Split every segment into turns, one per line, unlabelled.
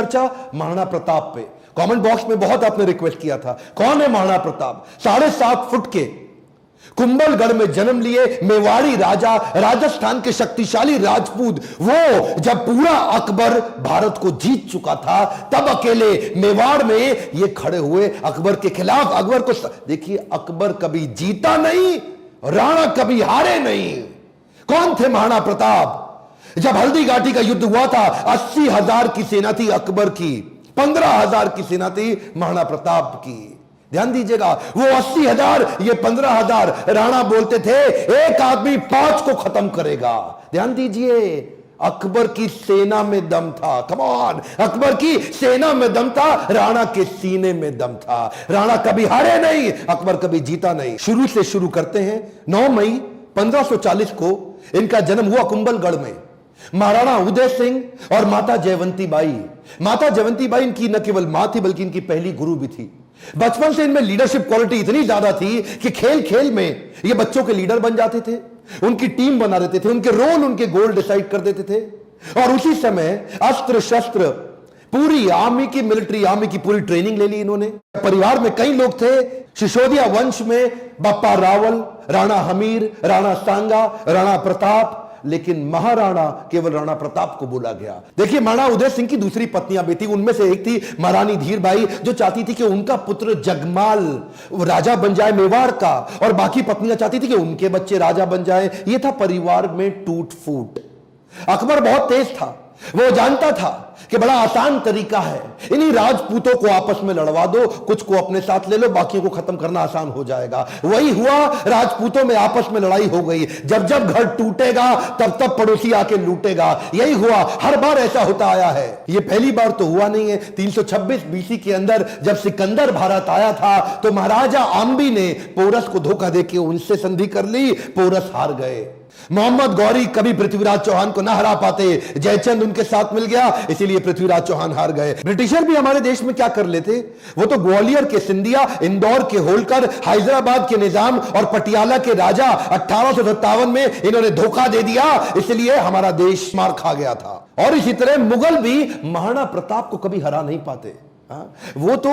चर्चा महाराणा प्रताप पे। Comment box में बहुत आपने रिक्वेस्ट किया था, कौन है महाराणा प्रताप? 7.5 फुट के कुंभलगढ़ में जन्म लिए मेवाड़ी राजा, राजस्थान के शक्तिशाली राजपूत। वो जब पूरा अकबर भारत को जीत चुका था, तब अकेले मेवाड़ में ये खड़े हुए अकबर के खिलाफ। अकबर को देखिए, अकबर कभी जीता नहीं, राणा कभी हारे नहीं। कौन थे महाराणा प्रताप? जब हल्दी घाटी का युद्ध हुआ था, 80,000 की सेना थी अकबर की, 15,000 की सेना थी महाराणा प्रताप की। ध्यान दीजिएगा, वो 80,000, ये 15,000। राणा बोलते थे एक आदमी 5 को खत्म करेगा। ध्यान दीजिए, अकबर की सेना में दम था। कम ऑन, अकबर की सेना में दम था, राणा के सीने में दम था। राणा कभी हारे नहीं, अकबर कभी जीता नहीं। शुरू से शुरू करते हैं। 9 मई 1540 को इनका जन्म हुआ कुंभलगढ़ में। महाराणा उदय सिंह और माता जयवंती बाई। माता जयवंती बाई इनकी न केवल मां थी, बल्कि इनकी पहली गुरु भी थी। बचपन से इनमें लीडरशिप क्वालिटी इतनी ज्यादा थी कि खेल खेल में ये बच्चों के लीडर बन जाते थे, उनकी टीम बना देते थे, उनके रोल, उनके गोल डिसाइड कर देते थे। और उसी समय अस्त्र शस्त्र, पूरी आर्मी की, मिलिट्री आर्मी की पूरी ट्रेनिंग ले ली इन्होंने। परिवार में कई लोग थे। सिसोदिया वंश में बप्पा रावल, राणा हमीर, राणा सांगा, राणा प्रताप, लेकिन महाराणा केवल राणा प्रताप को बोला गया। देखिए, महाराणा उदय सिंह की दूसरी पत्नियां भी थी। उनमें से एक थी महारानी धीरबाई, जो चाहती थी कि उनका पुत्र जगमाल राजा बन जाए मेवाड़ का, और बाकी पत्नियां चाहती थी कि उनके बच्चे राजा बन जाए। यह था परिवार में टूट फूट। अकबर बहुत तेज था, वो जानता था कि बड़ा आसान तरीका है, इन्हीं राजपूतों को आपस में लड़वा दो, कुछ को अपने साथ ले लो, बाकियों को खत्म करना आसान हो जाएगा। वही हुआ, राजपूतों में आपस में लड़ाई हो गई। जब जब घर टूटेगा, तब तब पड़ोसी आके लूटेगा। यही हुआ, हर बार ऐसा होता आया है। ये पहली बार तो हुआ नहीं है। 326 बीसी के अंदर जब सिकंदर भारत आया था, तो महाराजा आम्बी ने पोरस को धोखा देके उनसे संधि कर ली, पोरस हार गए। मोहम्मद गौरी कभी पृथ्वीराज चौहान को ना हरा पाते, जयचंद उनके साथ मिल गया, इसीलिए पृथ्वीराज चौहान हार गए। ब्रिटिशर भी हमारे देश में क्या कर लेते, वो तो ग्वालियर के सिंधिया, इंदौर के होलकर, हैदराबाद के निजाम और पटियाला के राजा 1857 में इन्होंने धोखा दे दिया, इसलिए हमारा देश मार खा गया था। और इसी तरह मुगल भी महाराणा प्रताप को कभी हरा नहीं पाते। वो तो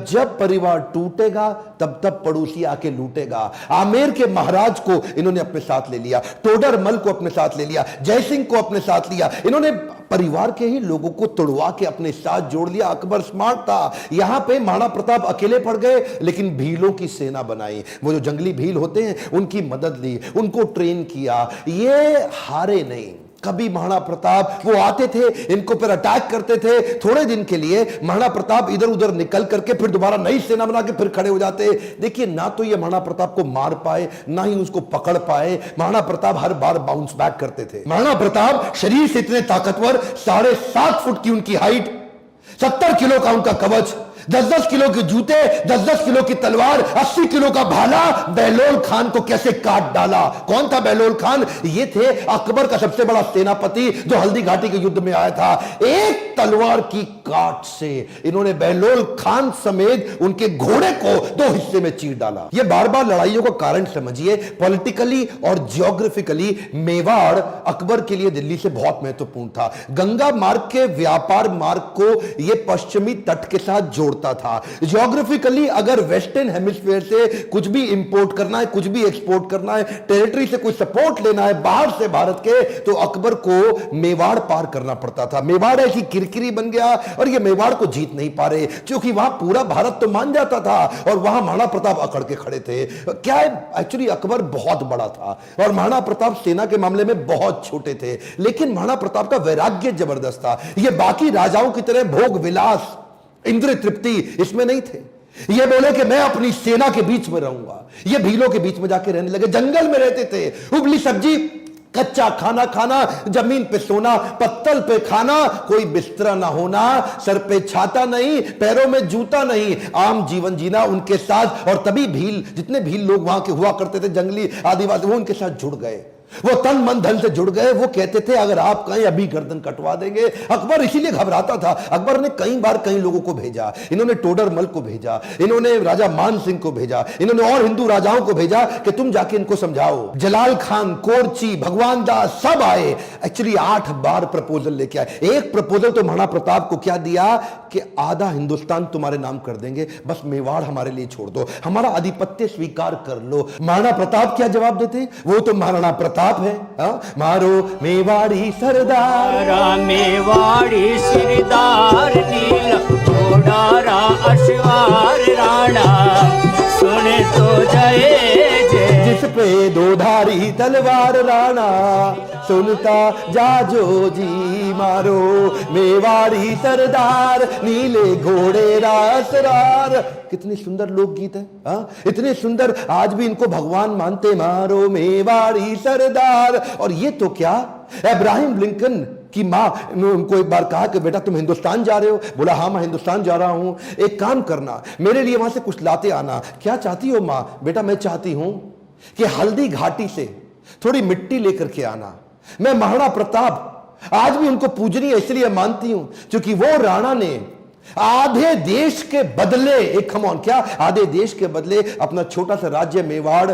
जब परिवार टूटेगा, तब तब पड़ोसी आके लूटेगा। आमेर के महाराज को इन्होंने अपने साथ ले लिया, टोडरमल को अपने साथ ले लिया, जयसिंह को अपने साथ लिया। इन्होंने परिवार के ही लोगों को तोड़वा के अपने साथ जोड़ लिया। अकबर स्मार्ट था। यहां पे महाराणा प्रताप अकेले पड़ गए, लेकिन भीलों की सेना बनाई। वो जो जंगली भील होते हैं, उनकी मदद ली, उनको ट्रेन किया। ये हारे नहीं कभी। महाराणा प्रताप वो आते थे, इनको पर अटैक करते थे। थोड़े दिन के लिए महाराणा प्रताप इधर उधर निकल करके फिर दोबारा नई सेना बना के फिर खड़े हो जाते। देखिए, ना तो ये महाराणा प्रताप को मार पाए, ना ही उसको पकड़ पाए। महाराणा प्रताप हर बार बाउंस बैक करते थे। महाराणा प्रताप शरीर से इतने ताकतवर, 7.5 फुट की उनकी हाइट, 70 किलो का उनका कवच, 10-10 किलो के जूते, 10-10 किलो की तलवार, 80 किलो का भाला। बहलोल खान को कैसे काट डाला? कौन था बहलोल खान? ये थे अकबर का सबसे बड़ा सेनापति, जो हल्दी घाटी के युद्ध में आया था। एक तलवार की काट से इन्होंने बहलोल खान समेत उनके घोड़े को 2 हिस्से में चीर डाला। ये बार बार लड़ाइयों का कारण समझिए। पॉलिटिकली और जियोग्राफिकली मेवाड़ अकबर के लिए दिल्ली से बहुत महत्वपूर्ण था। गंगा मार्ग के व्यापार मार्ग को यह पश्चिमी तट के साथ जोड़ता था। जियोग्राफिकली अगर वेस्टर्न हेमिस्फीयर से कुछ भी इंपोर्ट करना है, कुछ भी एक्सपोर्ट करना है, टेरिटरी से कोई सपोर्ट लेना है बाहर से भारत के, तो अकबर को मेवाड़ पार करना पड़ता था। मेवाड़ ऐसी किरकिरी बन गया, और ये मेवाड़ को जीत नहीं पा रहे, क्योंकि वहां पूरा भारत तो मान जाता था, और वहां महाराणा प्रताप अकड़ के खड़े थे। क्या है, एक्चुअली अकबर बहुत बड़ा था, और महाराणा प्रताप सेना के मामले में बहुत छोटे थे। लेकिन महाराणा प्रताप का वैराग्य जबरदस्त था। ये बाकी राजाओं की तरह भोग विलास, इंद्रिय तृप्ति इसमें नहीं थे। ये बोले कि मैं अपनी सेना के बीच में रहूंगा। ये भीलों के बीच में जाके रहने लगे, जंगल में रहते थे। उबली सब्जी, कच्चा खाना खाना, जमीन पे सोना, पत्तल पे खाना, कोई बिस्तरा ना होना, सर पे छाता नहीं, पैरों में जूता नहीं, आम जीवन जीना उनके साथ। और तभी भील, जितने भील लोग वहां के हुआ करते थे, जंगली आदिवासी, वो उनके साथ जुड़ गए। वो तन मन धन से जुड़ गए। वो कहते थे अगर आप कहें अभी गर्दन कटवा देंगे। अकबर इसीलिए घबराता था। अकबर ने कई बार कई लोगों को भेजा, इन्होंने टोडरमल को भेजा, इन्होंने राजा मान सिंह को भेजा, इन्होंने और हिंदू राजाओं को भेजा कि तुम जाके इनको समझाओ। जलाल खान, कोरची, भगवान दास सब आए। एक्चुअली 8 बार प्रपोजल लेके आए। एक प्रपोजल तो महाराणा प्रताप को क्या दिया कि आधा हिंदुस्तान तुम्हारे नाम कर देंगे, बस मेवाड़ हमारे लिए छोड़ दो, हमारा आधिपत्य स्वीकार कर लो। महाराणा प्रताप क्या जवाब देते? वो तो महाराणा प्रताप है। मारो मेवाड़ी सरदार,
मेवाड़ी सिरदार, नील घोड़ा अश्वार राणा, सुने तो जय जय।
जिस पे दो धारी तलवार राणा, सुनता जाजो जी। मारो मेवाड़ी सरदार, नीले घोड़े रासरार। कितनी सुंदर लोकगीत है। इतने सुंदर, आज भी इनको भगवान मानते। मारो मेवाड़ी सरदार। और ये तो क्या, अब्राहम लिंकन की मां ने उनको एक बार कहा कि बेटा तुम हिंदुस्तान जा रहे हो? बोला हाँ मैं हिंदुस्तान जा रहा हूं, एक काम करना मेरे लिए वहां से कुछ लाते आना। क्या चाहती हो मां? बेटा मैं चाहती हूं कि हल्दी घाटी से थोड़ी मिट्टी लेकर के आना। मैं महाराणा प्रताप आज भी उनको पूजनीय इसलिए मानती हूं क्योंकि वो राणा ने आधे देश के बदले, एक खमौन क्या, आधे देश के बदले अपना छोटा सा राज्य मेवाड़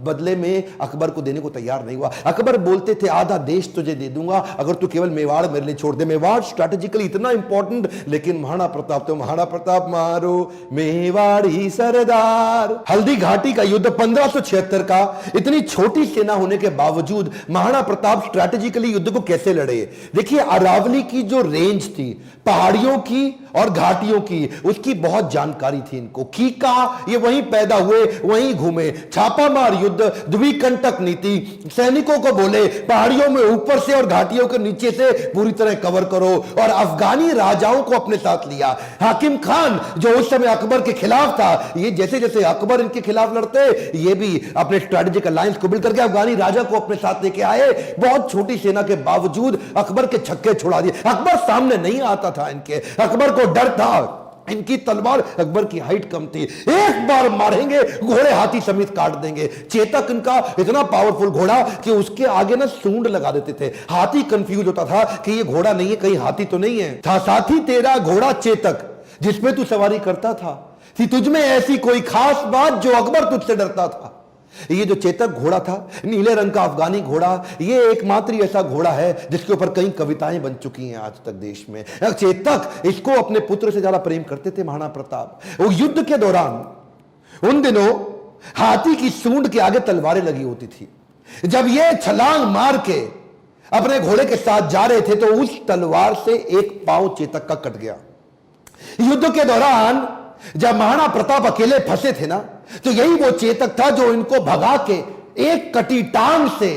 बदले में अकबर को देने को तैयार नहीं हुआ। अकबर बोलते थे आधा देश तुझे दे दूंगा अगर तू केवल मेवाड़ मेरे लिए छोड़ दे। मेवाड़ स्ट्रैटेजिकली इतना इंपॉर्टेंट, लेकिन महाराणा प्रताप तो महाराणा प्रताप। मारो मेवाड़ी सरदार। हल्दी घाटी का युद्ध 1576 का, इतनी छोटी सेना होने के बावजूद महाराणा प्रताप स्ट्रैटेजिकली युद्ध को कैसे लड़े? देखिए अरावली की जो रेंज थी, पहाड़ियों की और घाटियों की, उसकी बहुत जानकारी थी इनको। कीका ये वहीं पैदा हुए, वहीं घूमे। छापामार युद्ध, द्विकंटक नीति, सैनिकों को बोले पहाड़ियों में ऊपर से और घाटियों के नीचे से पूरी तरह कवर करो, और अफगानी राजाओं को अपने साथ लिया। हाकिम खान जो उस समय अकबर के खिलाफ था, ये जैसे जैसे अकबर इनके खिलाफ लड़ते, ये भी अपने स्ट्रेटेजिक अलायंस को बिल्ड करके अफगानी राजा को अपने साथ लेके आए। बहुत छोटी सेना के बावजूद अकबर के छक्के छुड़ा दिए। अकबर सामने नहीं आता था इनके, अकबर को डर था। इनकी तलवार, अकबर की हाइट कम थी, एक बार मारेंगे घोड़े हाथी समेत काट देंगे। चेतक इनका इतना पावरफुल घोड़ा कि उसके आगे ना सूंड लगा देते थे। हाथी कंफ्यूज होता था कि ये घोड़ा नहीं है, कहीं हाथी तो नहीं है। था साथी तेरा घोड़ा चेतक, जिसमें तू सवारी करता था, थी तुझमें ऐसी कोई खास बात जो अकबर तुझसे डरता था। ये जो चेतक घोड़ा था, नीले रंग का अफगानी घोड़ा, ये एकमात्र ऐसा घोड़ा है जिसके ऊपर कई कविताएं बन चुकी हैं आज तक देश में। चेतक, इसको अपने पुत्र से ज्यादा प्रेम करते थे महाराणा प्रताप। वो युद्ध के दौरान उन दिनों हाथी की सूंड के आगे तलवारें लगी होती थी। जब ये छलांग मार के अपने घोड़े के साथ जा रहे थे तो उस तलवार से एक पांव चेतक का कट गया। युद्ध के दौरान जब महाराणा प्रताप अकेले फंसे थे ना, तो यही वो चेतक था जो इनको भगा के एक कटी टांग से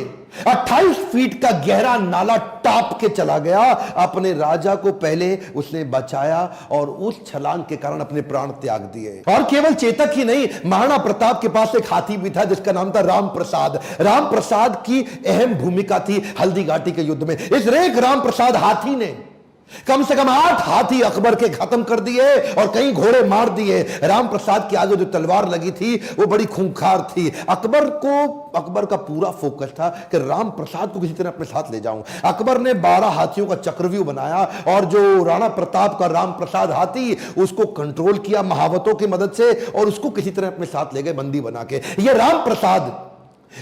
28 फीट का गहरा नाला टाप के चला गया। अपने राजा को पहले उसने बचाया और उस छलांग के कारण अपने प्राण त्याग दिए। और केवल चेतक ही नहीं, महाराणा प्रताप के पास एक हाथी भी था जिसका नाम था राम प्रसाद। राम प्रसाद की अहम भूमिका थी हल्दी घाटी के युद्ध में। इस रेख राम प्रसाद हाथी ने कम से कम 8 हाथी अकबर के खत्म कर दिए और कई घोड़े मार दिए। राम प्रसाद के आगे जो तलवार लगी थी वो बड़ी खूंखार थी। अकबर का पूरा फोकस था कि राम प्रसाद को किसी तरह अपने साथ ले जाऊं। अकबर ने 12 हाथियों का चक्रव्यूह बनाया और जो राणा प्रताप का राम प्रसाद हाथी, उसको कंट्रोल किया महावतों की मदद से और उसको किसी तरह अपने साथ ले गए बंदी बना के। ये राम प्रसाद,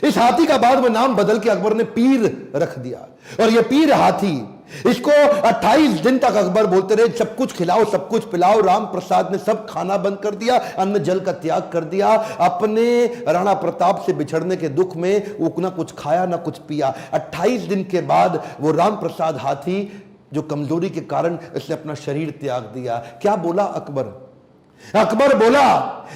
इस हाथी का बाद में नाम बदल के अकबर ने पीर रख दिया। और ये पीर हाथी, इसको 28 दिन तक अकबर बोलते रहे सब कुछ खिलाओ सब कुछ पिलाओ। राम प्रसाद ने सब खाना बंद कर दिया, अन्न जल का त्याग कर दिया। अपने राणा प्रताप से बिछड़ने के दुख में वो ना कुछ खाया ना कुछ पिया। 28 दिन के बाद वो राम प्रसाद हाथी जो कमजोरी के कारण इसने अपना शरीर त्याग दिया। क्या बोला अकबर? अकबर बोला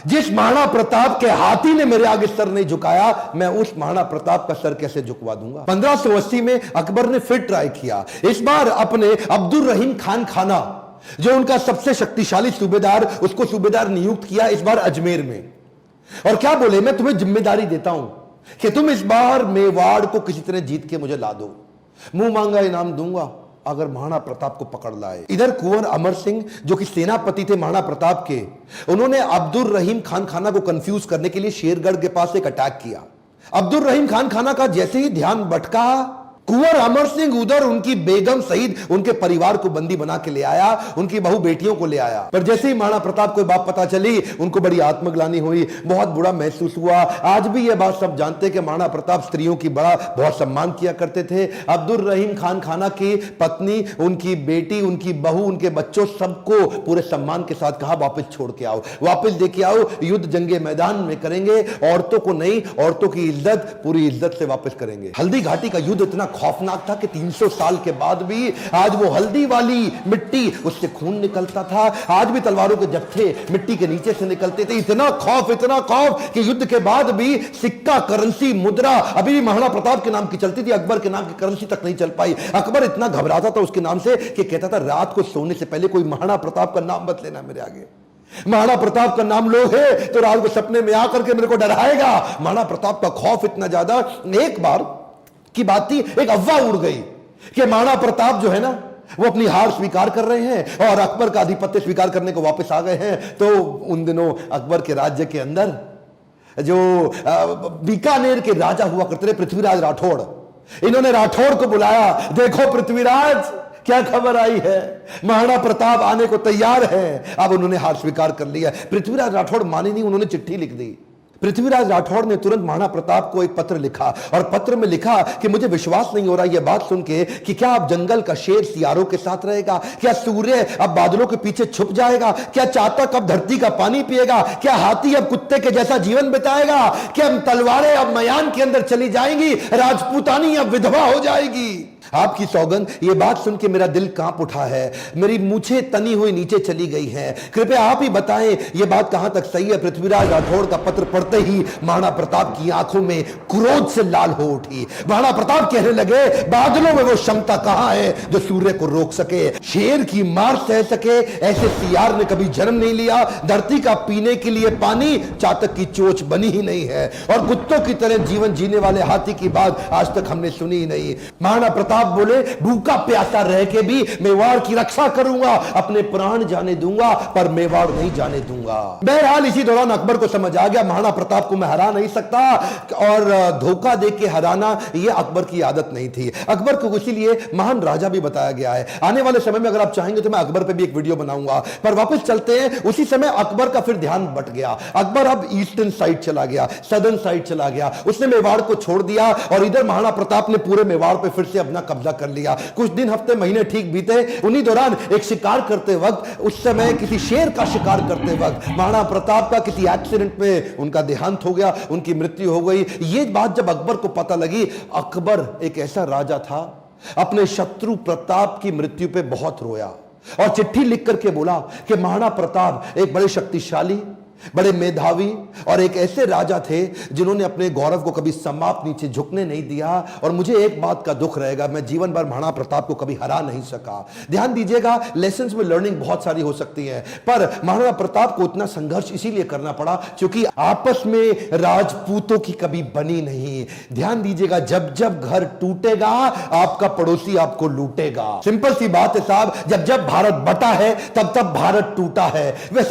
जिस महाराणा प्रताप के हाथी ने मेरे आगे सर नहीं झुकाया, मैं उस महाराणा प्रताप का सर कैसे झुकवा दूंगा। 1580 में अकबर ने फिर ट्राई किया। इस बार अपने अब्दुल रहीम खान खाना, जो उनका सबसे शक्तिशाली सूबेदार, उसको सूबेदार नियुक्त किया इस बार अजमेर में। और क्या बोले, मैं तुम्हें जिम्मेदारी देता हूं कि तुम इस बार मेवाड़ को किसी तरह जीत के मुझे ला दो, मुंह मांगा इनाम दूंगा अगर महाराणा प्रताप को पकड़ लाए। इधर कुंवर अमर सिंह जो कि सेनापति थे महाराणा प्रताप के, उन्होंने अब्दुल रहीम खान खाना को कंफ्यूज करने के लिए शेरगढ़ के पास एक अटैक किया। अब्दुल रहीम खान खाना का जैसे ही ध्यान भटका, कुंवर अमर सिंह उधर उनकी बेगम सहित उनके परिवार को बंदी बना के ले आया, उनकी बहू बेटियों को ले आया। पर जैसे ही महाराणा प्रताप को बात पता चली, उनको बड़ी आत्मग्लानि हुई, बहुत बुरा महसूस हुआ। आज भी यह बात सब जानते हैं कि महाराणा प्रताप स्त्रियों की बहुत सम्मान किया करते थे। अब्दुल रहीम खान खाना की पत्नी, उनकी बेटी, उनकी बहू, उनके बच्चों, सबको पूरे सम्मान के साथ कहा वापस छोड़ के आओ, वापस लेके आओ, युद्ध जंगे मैदान में करेंगे, औरतों को नहीं, औरतों की इज्जत पूरी इज्जत से वापस करेंगे। हल्दी घाटी का युद्ध इतना खौफनाक था कि 300 साल के बाद भी आज वो हल्दी वाली मिट्टी, उससे खून निकलता था। आज भी तलवारों के जत्थे मिट्टी के नीचे से निकलते थे। इतना खौफ कि युद्ध के बाद भी सिक्का, करेंसी, मुद्रा अभी भी महाराणा प्रताप के नाम की चलती थी, अकबर के नाम की करेंसी तक नहीं चल पाई। अकबर इतना घबराता था उसके नाम से कि कहता था रात को सोने से पहले कोई महाराणा प्रताप का नाम मत लेना मेरे आगे। महाराणा प्रताप का नाम लो है तो रात को सपने में आकर के मेरे को डराएगा। महाराणा प्रताप का खौफ इतना ज्यादा। एक बार की बात थी, एक अफवाह उड़ गई कि महाराणा प्रताप जो है ना, वो अपनी हार स्वीकार कर रहे हैं और अकबर का आधिपत्य स्वीकार करने को वापस आ गए हैं। तो उन दिनों अकबर के राज्य के अंदर जो बीकानेर के राजा हुआ करते थे, पृथ्वीराज राठौड़, इन्होंने राठौड़ को बुलाया। देखो पृथ्वीराज, क्या खबर आई है, महाराणा प्रताप आने को तैयार है। अब उन्होंने हार स्वीकार कर लिया। पृथ्वीराज राठौड़ माने नहीं, उन्होंने चिट्ठी लिख दी। पृथ्वीराज राठौड़ ने तुरंत महाराणा प्रताप को एक पत्र लिखा और पत्र में लिखा कि मुझे विश्वास नहीं हो रहा यह बात सुन के कि क्या अब जंगल का शेर सियारों के साथ रहेगा, क्या सूर्य अब बादलों के पीछे छुप जाएगा, क्या चातक अब धरती का पानी पिएगा, क्या हाथी अब कुत्ते के जैसा जीवन बिताएगा, क्या तलवारें अब मयान के अंदर चली जाएंगी, राजपूतानी अब विधवा हो जाएगी। आपकी सौगंध, ये बात सुन के मेरा दिल कांप उठा है, मेरी मूछें तनी हुई नीचे चली गई हैं। कृपया आप ही बताएं ये बात कहां तक सही है। पृथ्वीराज राठौड़ का पत्र पढ़ते ही महाराणा प्रताप की आंखों में क्रोध से लाल हो उठी। महाराणा प्रताप कहने लगे, बादलों में वो क्षमता कहां है जो सूर्य को रोक सके, शेर की मार सह सके, ऐसे सियार ने कभी जन्म नहीं लिया। धरती का पीने के लिए पानी चातक की चोंच बनी ही नहीं है और कुत्तों की तरह जीवन जीने वाले हाथी की बात आज तक हमने सुनी ही नहीं। महाराणा प्रताप बोले, भूखा प्यासा रह के भी मेवाड़ की रक्षा करूंगा, अपने प्राण जाने दूंगा पर मेवाड़ नहीं जाने दूंगा। बहरहाल इसी दौरान अकबर को समझ आ गया महाराणा प्रताप को मैं हरा नहीं सकता और धोखा दे के हराना यह अकबर की आदत नहीं थी। अकबर को इसीलिए महान राजा भी बताया गया है। आने वाले समय में अगर आप चाहेंगे तो मैं अकबर पे भी एक वीडियो बनाऊंगा। पर वापस चलते हैं, उसी समय अकबर का फिर ध्यान बट गया। अकबर अब ईस्टर्न साइड चला गया, सदर्न साइड चला गया, उसने मेवाड़ को छोड़ दिया और इधर महाराणा प्रताप ने पूरे मेवाड़ पे फिर से अपना कब्जा कर लिया। कुछ दिन, हफ्ते, महीने ठीक बीते। उन्हीं दौरान एक शिकार करते वक्त, उस समय किसी शेर का शिकार करते वक्त महाराणा प्रताप का किसी एक्सीडेंट में उनका देहांत हो गया, उनकी मृत्यु हो गई। ये बात जब अकबर को पता लगी, अकबर एक ऐसा राजा था, अपने शत्रु प्रताप की मृत्यु पे बहुत रोया और चिट्ठी लिख करके बोला कि महाराणा प्रताप एक बड़े शक्तिशाली, बड़े मेधावी और एक ऐसे राजा थे जिन्होंने अपने गौरव को कभी समाप्त नीचे झुकने नहीं दिया और मुझे एक बात का दुख रहेगा, मैं जीवन भर महाराणा प्रताप को कभी हरा नहीं सका। ध्यान दीजिएगा, लेसन्स में लर्निंग बहुत सारी हो सकती है, पर महाराणा प्रताप को इतना संघर्ष इसीलिए करना पड़ा क्योंकि आपस में राजपूतों की कभी बनी नहीं। ध्यान दीजिएगा, जब जब घर टूटेगा आपका पड़ोसी आपको लूटेगा। सिंपल सी बात है साहब, जब जब भारत बटा है तब तब भारत टूटा है। वैसे